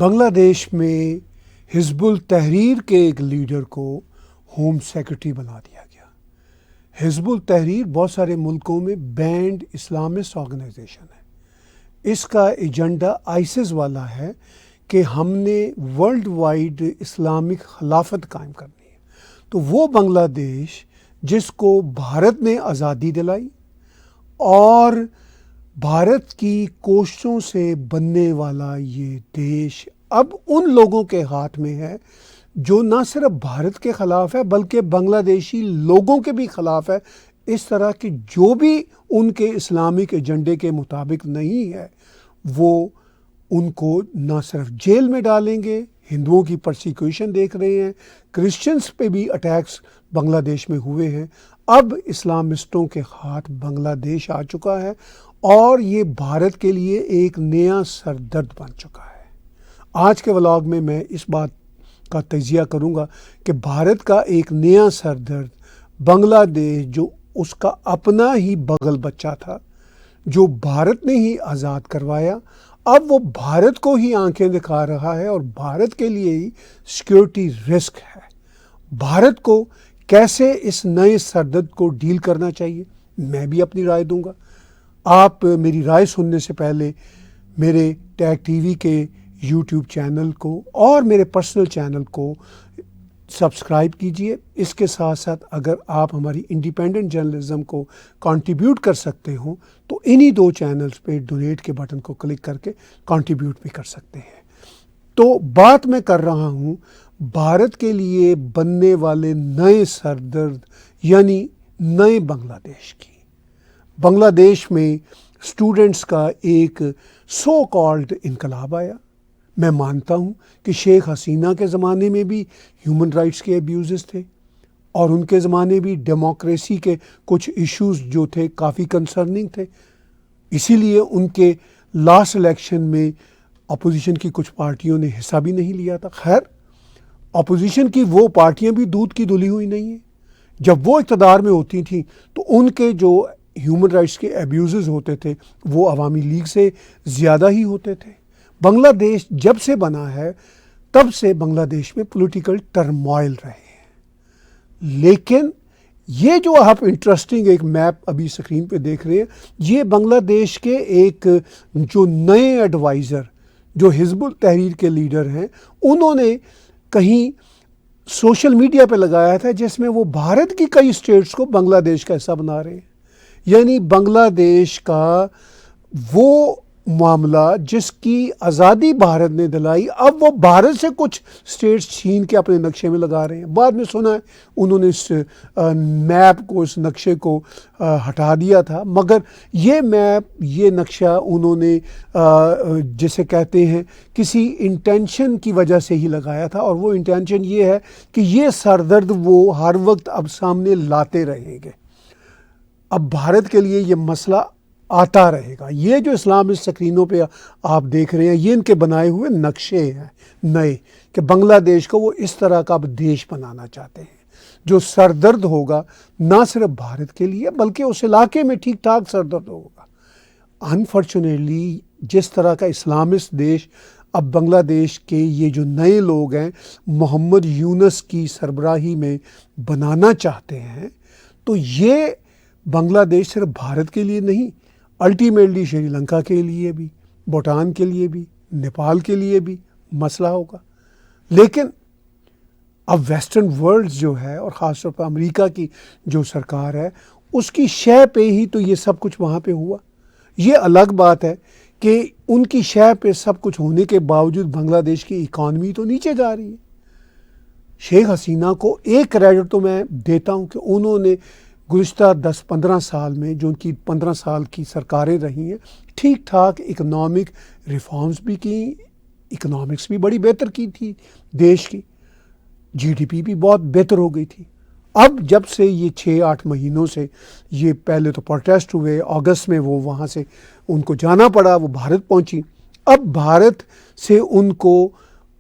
بنگلہ دیش میں حزب التحریر کے ایک لیڈر کو ہوم سیکرٹری بنا دیا گیا۔ حزب التحریر بہت سارے ملکوں میں بینڈ اسلامسٹ آرگنائزیشن ہے۔ اس کا ایجنڈا آئسس والا ہے کہ ہم نے ورلڈ وائڈ اسلامک خلافت قائم کرنی ہے۔ تو وہ بنگلہ دیش جس کو بھارت نے آزادی دلائی اور بھارت کی کوششوں سے بننے والا یہ دیش اب ان لوگوں کے ہاتھ میں ہے جو نہ صرف بھارت کے خلاف ہے بلکہ بنگلہ دیشی لوگوں کے بھی خلاف ہے۔ اس طرح کہ جو بھی ان کے اسلامک ایجنڈے کے مطابق نہیں ہے وہ ان کو نہ صرف جیل میں ڈالیں گے، ہندوؤں کی پرسیکیوشن دیکھ رہے ہیں، کرسچنز پہ بھی اٹیکس بنگلہ دیش میں ہوئے ہیں۔ اب اسلامسٹوں کے ہاتھ بنگلہ دیش آ چکا ہے اور یہ بھارت کے لیے ایک نیا سردرد بن چکا ہے۔ آج کے ولاگ میں میں اس بات کا تجزیہ کروں گا کہ بھارت کا ایک نیا سردرد بنگلہ دیش جو اس کا اپنا ہی بغل بچہ تھا، جو بھارت نے ہی آزاد کروایا، اب وہ بھارت کو ہی آنکھیں دکھا رہا ہے اور بھارت کے لیے ہی سیکیورٹی رسک ہے۔ بھارت کو کیسے اس نئے سردرد کو ڈیل کرنا چاہیے، میں بھی اپنی رائے دوں گا۔ آپ میری رائے سننے سے پہلے میرے ٹیگ ٹی وی کے یوٹیوب چینل کو اور میرے پرسنل چینل کو سبسکرائب کیجئے۔ اس کے ساتھ ساتھ اگر آپ ہماری انڈیپینڈنٹ جرنلزم کو کنٹریبیوٹ کر سکتے ہوں تو انہی دو چینلز پہ ڈونیٹ کے بٹن کو کلک کر کے کنٹریبیوٹ بھی کر سکتے ہیں۔ تو بات میں کر رہا ہوں بھارت کے لیے بننے والے نئے سردرد یعنی نئے بنگلہ دیش کی۔ بنگلہ دیش میں اسٹوڈنٹس کا ایک سو کالڈ انقلاب آیا۔ میں مانتا ہوں کہ شیخ حسینہ کے زمانے میں بھی ہیومن رائٹس کے ایبیوزز تھے اور ان کے زمانے بھی ڈیموکریسی کے کچھ ایشوز جو تھے کافی کنسرننگ تھے، اسی لیے ان کے لاسٹ الیکشن میں اپوزیشن کی کچھ پارٹیوں نے حصہ بھی نہیں لیا تھا۔ خیر، اپوزیشن کی وہ پارٹیاں بھی دودھ کی دھلی ہوئی نہیں ہیں۔ جب وہ اقتدار میں ہوتی تھیں تو ان کے جو ہیومن رائٹس کے ایبیوزز ہوتے تھے وہ عوامی لیگ سے زیادہ ہی ہوتے تھے۔ بنگلہ دیش جب سے بنا ہے تب سے بنگلہ دیش میں پولیٹیکل ٹرموائل رہے ہیں، لیکن یہ جو آپ انٹرسٹنگ ایک میپ ابھی سکرین پہ دیکھ رہے ہیں، یہ بنگلہ دیش کے ایک جو نئے ایڈوائزر جو حزب التحریر کے لیڈر ہیں انہوں نے کہیں سوشل میڈیا پہ لگایا تھا جس میں وہ بھارت کی کئی اسٹیٹس کو بنگلہ دیش کا حصہ بنا رہے ہیں۔ یعنی بنگلہ دیش کا وہ معاملہ جس کی آزادی بھارت نے دلائی اب وہ بھارت سے کچھ اسٹیٹس چھین کے اپنے نقشے میں لگا رہے ہیں۔ بعد میں سنا ہے انہوں نے اس میپ کو، اس نقشے کو ہٹا دیا تھا، مگر یہ میپ، یہ نقشہ انہوں نے جسے کہتے ہیں کسی انٹینشن کی وجہ سے ہی لگایا تھا، اور وہ انٹینشن یہ ہے کہ یہ سردرد وہ ہر وقت اب سامنے لاتے رہیں گے۔ اب بھارت کے لیے یہ مسئلہ آتا رہے گا۔ یہ جو اسلامسٹ سکرینوں پہ آپ دیکھ رہے ہیں یہ ان کے بنائے ہوئے نقشے ہیں نئے، کہ بنگلہ دیش کو وہ اس طرح کا اب دیش بنانا چاہتے ہیں جو سردرد ہوگا نہ صرف بھارت کے لیے بلکہ اس علاقے میں ٹھیک ٹھاک سردرد ہوگا۔ انفارچونیٹلی جس طرح کا اسلامسٹ دیش اب بنگلہ دیش کے یہ جو نئے لوگ ہیں محمد یونس کی سربراہی میں بنانا چاہتے ہیں، تو یہ بنگلہ دیش صرف بھارت کے لیے نہیں، الٹیمیٹلی شری لنکا کے لیے بھی، بھوٹان کے لیے بھی، نیپال کے لیے بھی مسئلہ ہوگا۔ لیکن اب ویسٹرن ورلڈ جو ہے اور خاص طور پر امریکہ کی جو سرکار ہے اس کی شے پہ ہی تو یہ سب کچھ وہاں پہ ہوا۔ یہ الگ بات ہے کہ ان کی شے پہ سب کچھ ہونے کے باوجود بنگلہ دیش کی اکانومی تو نیچے جا رہی ہے۔ شیخ حسینہ کو ایک کریڈٹ تو میں دیتا ہوں کہ انہوں نے گزشتہ 10-15 سال میں جو ان کی 15 سال کی سرکاریں رہی ہیں ٹھیک ٹھاک اکنامک ریفارمز بھی کی، اکنامکس بھی بڑی بہتر کی تھی دیش کی، جی ڈی پی بھی بہت بہتر ہو گئی تھی۔ اب جب سے یہ 6-8 مہینوں سے یہ پہلے تو پروٹیسٹ ہوئے، اگست میں وہ وہاں سے ان کو جانا پڑا، وہ بھارت پہنچی، اب بھارت سے ان کو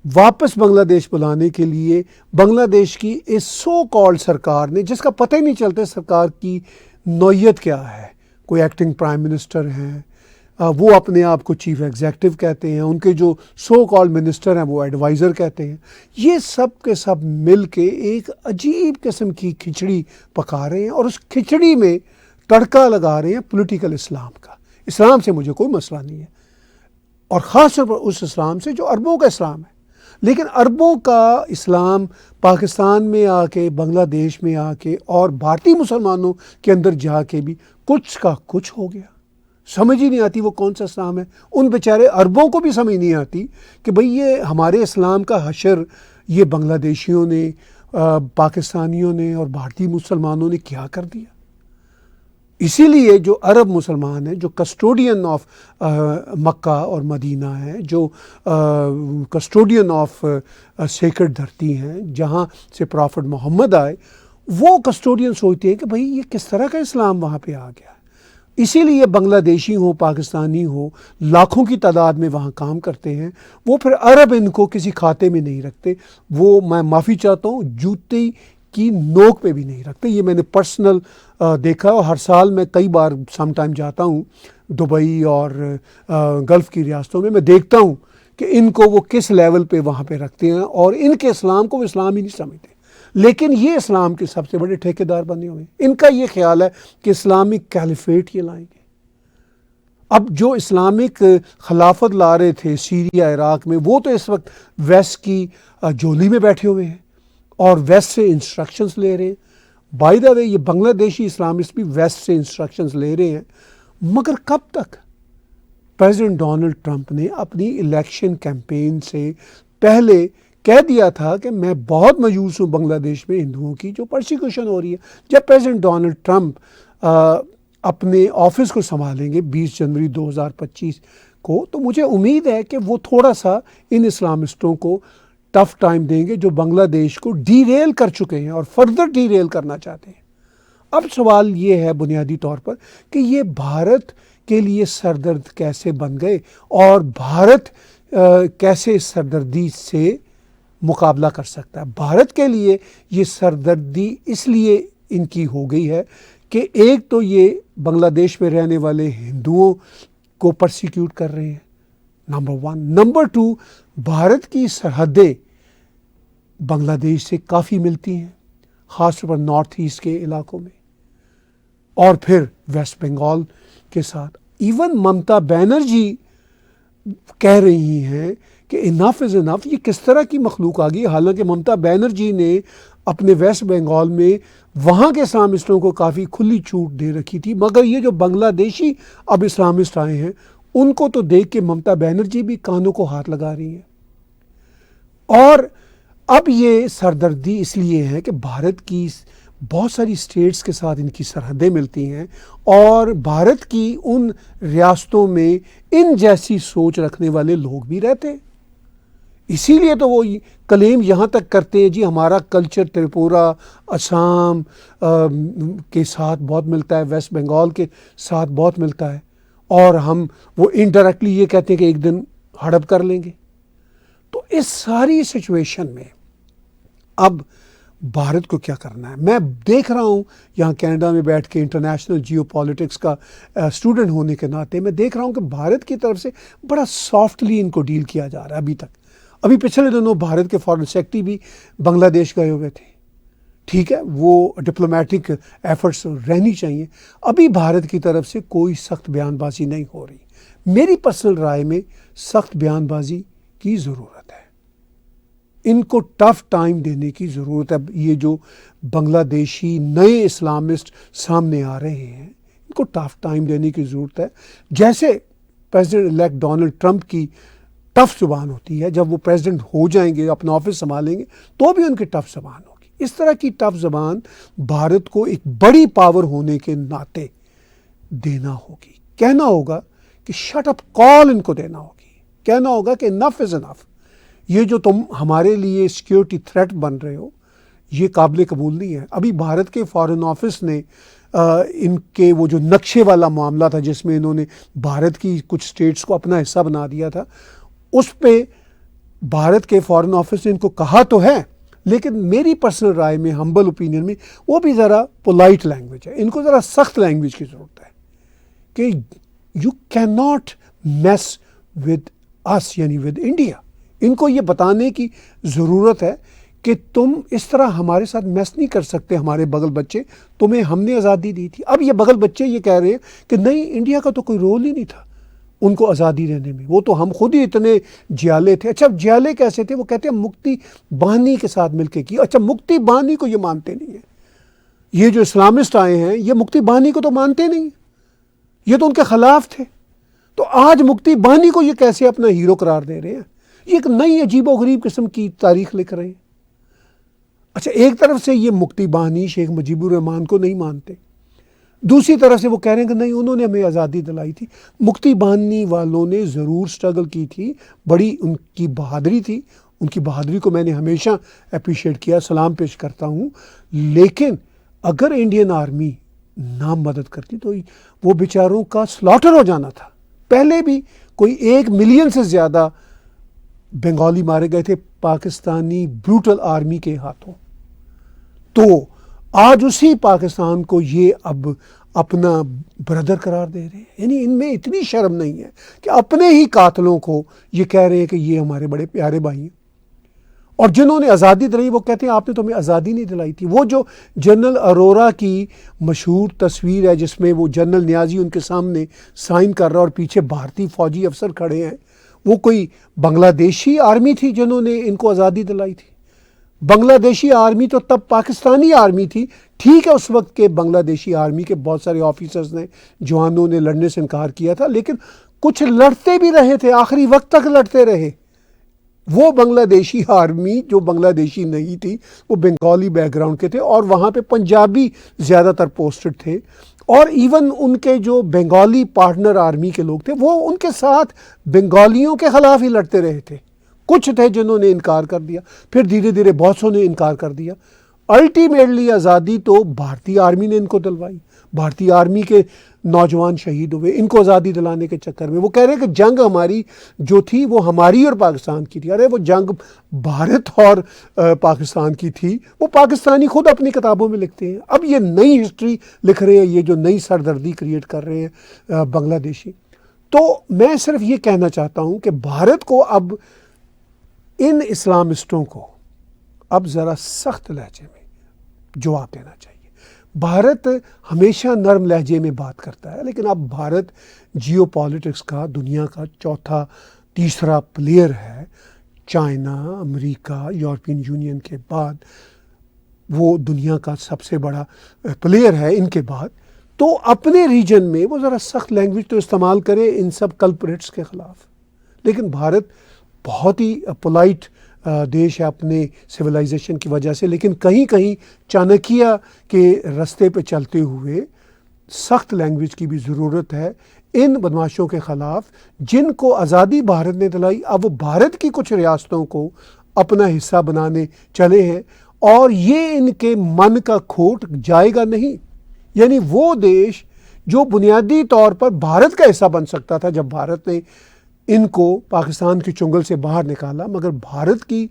واپس بنگلہ دیش بلانے کے لیے بنگلہ دیش کی اس سو کالڈ سرکار نے، جس کا پتہ ہی نہیں چلتا سرکار کی نوعیت کیا ہے، کوئی ایکٹنگ پرائم منسٹر ہیں، وہ اپنے آپ کو چیف ایگزیکٹو کہتے ہیں، ان کے جو سو کال منسٹر ہیں وہ ایڈوائزر کہتے ہیں. یہ سب کے سب مل کے ایک عجیب قسم کی کھچڑی پکا رہے ہیں، اور اس کھچڑی میں تڑکا لگا رہے ہیں پولیٹیکل اسلام کا. اسلام سے مجھے کوئی مسئلہ نہیں ہے، اور خاص طور پر اس اسلام سے جو عربوں کا اسلام ہے. لیکن عربوں کا اسلام پاکستان میں آ کے، بنگلہ دیش میں آ کے، اور بھارتی مسلمانوں کے اندر جا کے بھی کچھ کا کچھ ہو گیا. سمجھ ہی نہیں آتی وہ کون سا اسلام ہے. ان بیچارے عربوں کو بھی سمجھ نہیں آتی کہ بھئی یہ ہمارے اسلام کا حشر یہ بنگلہ دیشیوں نے، پاکستانیوں نے اور بھارتی مسلمانوں نے کیا کر دیا. اسی لیے جو عرب مسلمان ہیں، جو کسٹوڈین آف مکہ اور مدینہ ہیں، جو کسٹوڈین آف سیکرڈ دھرتی ہیں جہاں سے پرافٹ محمد آئے، وہ کسٹوڈین سوچتے ہیں کہ بھئی یہ کس طرح کا اسلام وہاں پہ آ گیا. اسی لیے بنگلہ دیشی ہو، پاکستانی ہو، لاکھوں کی تعداد میں وہاں کام کرتے ہیں. وہ پھر عرب ان کو کسی کھاتے میں نہیں رکھتے، وہ میں معافی چاہتا ہوں جوتے کی نوک پہ بھی نہیں رکھتے. یہ میں نے پرسنل دیکھا، اور ہر سال میں کئی بار سم ٹائم جاتا ہوں دبئی اور گلف کی ریاستوں میں دیکھتا ہوں کہ ان کو وہ کس لیول پہ وہاں پہ رکھتے ہیں، اور ان کے اسلام کو وہ اسلام ہی نہیں سمجھتے. لیکن یہ اسلام کے سب سے بڑے ٹھیکیدار بنے ہوئے ہیں. ان کا یہ خیال ہے کہ اسلامک کیلیفیٹ یہ لائیں گے. اب جو اسلامک خلافت لا رہے تھے سیریا، عراق میں، وہ تو اس وقت ویسٹ کی جولی میں بیٹھے ہوئے ہیں اور ویسٹ سے انسٹرکشنز لے رہے ہیں. بائی دا وے یہ بنگلہ دیشی اسلامسٹ بھی ویسٹ سے انسٹرکشنز لے رہے ہیں. مگر کب تک؟ پریزیڈنٹ ڈونلڈ ٹرمپ نے اپنی الیکشن کیمپین سے پہلے کہہ دیا تھا کہ میں بہت مایوس ہوں بنگلہ دیش میں ہندوؤں کی جو پرسیکیوشن ہو رہی ہے. جب پریزیڈنٹ ڈونلڈ ٹرمپ اپنے آفس کو سنبھالیں گے 20 جنوری 2025 کو، تو مجھے امید ہے کہ وہ تھوڑا سا ان اسلامسٹوں کو ٹف ٹائم دیں گے جو بنگلہ دیش کو ڈی ریل کر چکے ہیں اور فردر ڈی ریل کرنا چاہتے ہیں. اب سوال یہ ہے بنیادی طور پر کہ یہ بھارت کے لیے سردرد کیسے بن گئے، اور بھارت کیسے اس سردردی سے مقابلہ کر سکتا ہے. بھارت کے لیے یہ سردردی اس لیے ان کی ہو گئی ہے کہ ایک تو یہ بنگلہ دیش میں رہنے والے ہندوؤں کو پرسیکیوٹ کر رہے ہیں، نمبر 1. نمبر 2، بھارت کی سرحدیں بنگلہ دیش سے کافی ملتی ہیں، خاص طور پر نارتھ ایسٹ کے علاقوں میں، اور پھر ویسٹ بنگال کے ساتھ. ایون ممتا بینرجی کہہ رہی ہیں کہ انف از انف. یہ کس طرح کی مخلوق آ گئی؟ حالانکہ ممتا بینرجی نے اپنے ویسٹ بنگال میں وہاں کے اسلامسٹوں کو کافی کھلی چھوٹ دے رکھی تھی، مگر یہ جو بنگلہ دیشی اب اسلامسٹ آئے ہیں ان کو تو دیکھ کے ممتا بینرجی بھی کانوں کو ہاتھ لگا رہی ہیں. اور اب یہ سردردی اس لیے ہے کہ بھارت کی بہت ساری اسٹیٹس کے ساتھ ان کی سرحدیں ملتی ہیں، اور بھارت کی ان ریاستوں میں ان جیسی سوچ رکھنے والے لوگ بھی رہتے ہیں. اسی لیے تو وہ کلیم یہاں تک کرتے ہیں جی ہمارا کلچر تریپورہ، آسام کے ساتھ بہت ملتا ہے، ویسٹ بنگال کے ساتھ بہت ملتا ہے، اور ہم وہ انڈائریکٹلی یہ کہتے ہیں کہ ایک دن ہڑپ کر لیں گے. تو اس ساری سچویشن میں اب بھارت کو کیا کرنا ہے؟ میں دیکھ رہا ہوں یہاں کینیڈا میں بیٹھ کے انٹرنیشنل جیو پالیٹکس کا اسٹوڈنٹ ہونے کے ناطے میں دیکھ رہا ہوں کہ بھارت کی طرف سے بڑا سافٹلی ان کو ڈیل کیا جا رہا ہے ابھی تک. ابھی پچھلے دنوں بھارت کے فارن سیکرٹری بھی بنگلہ دیش گئے ہوئے تھے. ٹھیک ہے، وہ ڈپلومیٹک ایفرٹس رہنی چاہیے. ابھی بھارت کی طرف سے کوئی سخت بیان بازی نہیں ہو رہی. میری پرسنل رائے میں سخت بیان بازی کی ضرورت ہے. ان کو ٹف ٹائم دینے کی ضرورت ہے. یہ جو بنگلہ دیشی نئے اسلامسٹ سامنے آ رہے ہیں ان کو ٹف ٹائم دینے کی ضرورت ہے. جیسے پریزیڈنٹ الیکٹ ڈونلڈ ٹرمپ کی ٹف زبان ہوتی ہے، جب وہ پریزیڈنٹ ہو جائیں گے، اپنا آفس سنبھالیں گے، تو بھی ان کی ٹف زبان ہوگی. اس طرح کی ٹف زبان بھارت کو ایک بڑی پاور ہونے کے ناطے دینا ہوگی. کہنا ہوگا کہ شٹ اپ کال ان کو دینا ہوگی. کہنا ہوگا کہ انف از انف. یہ جو تم ہمارے لیے سیکیورٹی تھریٹ بن رہے ہو یہ قابل قبول نہیں ہے. ابھی بھارت کے فارن آفس نے ان کے وہ جو نقشے والا معاملہ تھا جس میں انہوں نے بھارت کی کچھ سٹیٹس کو اپنا حصہ بنا دیا تھا، اس پہ بھارت کے فارن آفس نے ان کو کہا تو ہے، لیکن میری پرسنل رائے میں، ہمبل اوپینین میں، وہ بھی ذرا پولائٹ لینگویج ہے. ان کو ذرا سخت لینگویج کی ضرورت ہے کہ you can not miss with us یعنی ود انڈیا. ان کو یہ بتانے کی ضرورت ہے کہ تم اس طرح ہمارے ساتھ میس نہیں کر سکتے ہمارے بغل بچے، تمہیں ہم نے آزادی دی تھی. اب یہ بغل بچے یہ کہہ رہے ہیں کہ نہیں، انڈیا کا تو کوئی رول ہی نہیں تھا ان کو آزادی دینے میں، وہ تو ہم خود ہی اتنے جیالے تھے. اچھا جیالے کیسے تھے؟ وہ کہتے ہیں مکتی بانی کے ساتھ مل کے کی. اچھا مکتی بانی کو یہ مانتے نہیں ہیں. یہ جو اسلامسٹ آئے ہیں یہ مکتی بانی کو تو مانتے نہیں ہیں، یہ تو ان کے خلاف تھے. تو آج مکتی بانی کو یہ کیسے اپنا ہیرو قرار دے رہے ہیں؟ یہ ایک نئی عجیب و غریب قسم کی تاریخ لکھ رہے ہیں. اچھا ایک طرف سے یہ مکتی بانی شیخ مجیب الرحمان کو نہیں مانتے، دوسری طرف سے وہ کہہ رہے ہیں کہ نہیں، انہوں نے ہمیں آزادی دلائی تھی. مکتی بانی والوں نے ضرور سٹرگل کی تھی، بڑی ان کی بہادری تھی، ان کی بہادری کو میں نے ہمیشہ اپریشیٹ کیا، سلام پیش کرتا ہوں. لیکن اگر انڈین آرمی نہ مدد کرتی تو وہ بیچاروں کا سلاٹر ہو جانا تھا. پہلے بھی کوئی 1 ملین سے زیادہ بنگالی مارے گئے تھے پاکستانی بروٹل آرمی کے ہاتھوں. تو آج اسی پاکستان کو یہ اب اپنا بردر قرار دے رہے ہیں. یعنی ان میں اتنی شرم نہیں ہے کہ اپنے ہی قاتلوں کو یہ کہہ رہے ہیں کہ یہ ہمارے بڑے پیارے بھائی ہیں. اور جنہوں نے آزادی دلائی وہ کہتے ہیں آپ نے تو ہمیں آزادی نہیں دلائی تھی. وہ جو جنرل ارورا کی مشہور تصویر ہے جس میں وہ جنرل نیازی ان کے سامنے سائن کر رہا اور پیچھے بھارتی فوجی افسر کھڑے ہیں، وہ کوئی بنگلہ دیشی آرمی تھی جنہوں نے ان کو آزادی دلائی تھی. بنگلہ دیشی آرمی تو تب پاکستانی آرمی تھی. ٹھیک ہے اس وقت کے بنگلہ دیشی آرمی کے بہت سارے آفیسرز نے، جوانوں نے لڑنے سے انکار کیا تھا، لیکن کچھ لڑتے بھی رہے تھے، آخری وقت تک لڑتے رہے. وہ بنگلہ دیشی آرمی جو بنگلہ دیشی نہیں تھی، وہ بنگالی بیک گراؤنڈ کے تھے، اور وہاں پہ پنجابی زیادہ تر پوسٹڈ تھے. اور ایون ان کے جو بنگالی پارٹنر آرمی کے لوگ تھے وہ ان کے ساتھ بنگالیوں کے خلاف ہی لڑتے رہے تھے. کچھ تھے جنہوں نے انکار کر دیا، پھر دھیرے دھیرے بہت سو نے انکار کر دیا. الٹیمیٹلی آزادی تو بھارتی آرمی نے ان کو دلوائی. بھارتی آرمی کے نوجوان شہید ہوئے ان کو آزادی دلانے کے چکر میں. وہ کہہ رہے ہیں کہ جنگ ہماری جو تھی وہ ہماری اور پاکستان کی تھی. ارے وہ جنگ بھارت اور پاکستان کی تھی، وہ پاکستانی خود اپنی کتابوں میں لکھتے ہیں. اب یہ نئی ہسٹری لکھ رہے ہیں، یہ جو نئی سردردی کریٹ کر رہے ہیں بنگلہ دیشی. تو میں صرف یہ کہنا چاہتا ہوں کہ بھارت کو اب ان اسلامسٹوں کو اب ذرا سخت لہجے میں جواب دینا چاہیے. بھارت ہمیشہ نرم لہجے میں بات کرتا ہے، لیکن اب بھارت جیو پالیٹکس کا دنیا کا چوتھا تیسرا پلیئر ہے. چائنا، امریکہ، یورپین یونین کے بعد وہ دنیا کا سب سے بڑا پلیئر ہے ان کے بعد. تو اپنے ریجن میں وہ ذرا سخت لینگویج تو استعمال کرے ان سب کلپریٹس کے خلاف. لیکن بھارت بہت ہی پولائٹ دیش ہے اپنے سویلائزیشن کی وجہ سے، لیکن کہیں کہیں چانکیہ کے رستے پہ چلتے ہوئے سخت لینگویج کی بھی ضرورت ہے ان بدماشوں کے خلاف جن کو آزادی بھارت نے دلائی. اب وہ بھارت کی کچھ ریاستوں کو اپنا حصہ بنانے چلے ہیں، اور یہ ان کے من کا کھوٹ جائے گا نہیں. یعنی وہ دیش جو بنیادی طور پر بھارت کا حصہ بن سکتا تھا جب بھارت نے ان کو پاکستان کی چنگل سے باہر نکالا، مگر بھارت کی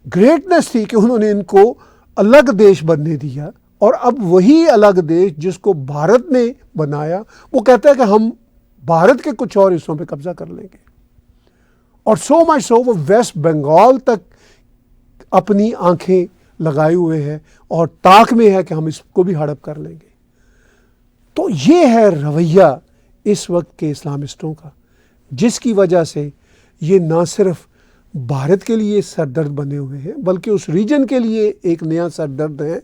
گریٹنس تھی کہ انہوں نے ان کو الگ دیش بننے دیا. اور اب وہی الگ دیش جس کو بھارت نے بنایا وہ کہتا ہے کہ ہم بھارت کے کچھ اور حصوں پہ قبضہ کر لیں گے. اور سو مچ سو وہ ویسٹ بنگال تک اپنی آنکھیں لگائے ہوئے ہیں اور طاق میں ہے کہ ہم اس کو بھی ہڑپ کر لیں گے. تو یہ ہے رویہ اس وقت کے اسلامسٹوں کا، جس کی وجہ سے یہ نہ صرف بھارت کے لیے سردرد بنے ہوئے ہیں بلکہ اس ریجن کے لیے ایک نیا سردرد ہے.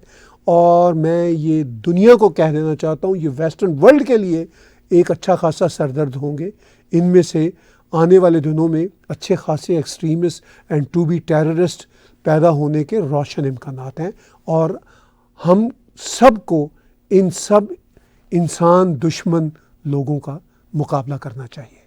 اور میں یہ دنیا کو کہہ دینا چاہتا ہوں، یہ ویسٹرن ورلڈ کے لیے ایک اچھا خاصا سردرد ہوں گے. ان میں سے آنے والے دنوں میں اچھے خاصے extremist and to be terrorist پیدا ہونے کے روشن امکانات ہیں، اور ہم سب کو ان سب انسان دشمن لوگوں کا مقابلہ کرنا چاہیے.